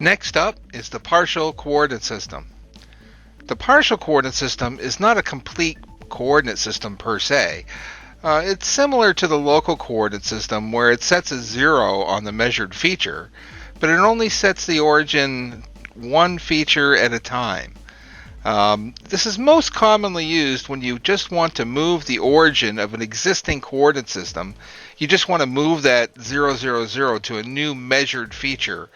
Next up is the partial coordinate system. The partial coordinate system is not a complete coordinate system per se. It's similar to the local coordinate system where it sets a 0 on the measured feature, but it only sets the origin one feature at a time. This is most commonly used when you just want to move the origin of an existing coordinate system. You just want to move that 0, 0, 0 to a new measured feature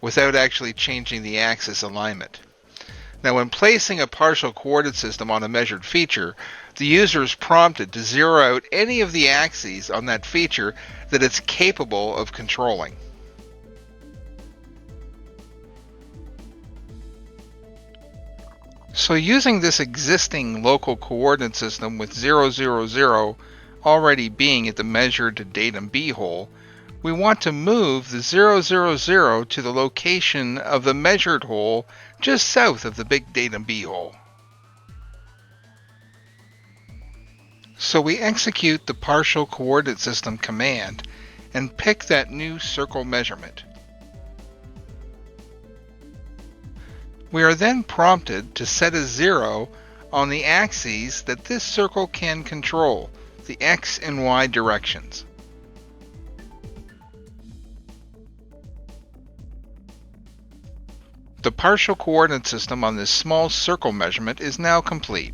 without actually changing the axis alignment. Now, when placing a partial coordinate system on a measured feature, the user is prompted to zero out any of the axes on that feature that it's capable of controlling. So using this existing local coordinate system with 0, 0, 0 already being at the measured datum B hole, we want to move the 0, 0, 0 to the location of the measured hole just south of the big datum B hole. So we execute the partial coordinate system command and pick that new circle measurement. We are then prompted to set a 0 on the axes that this circle can control, the X and Y directions. The partial coordinate system on this small circle measurement is now complete.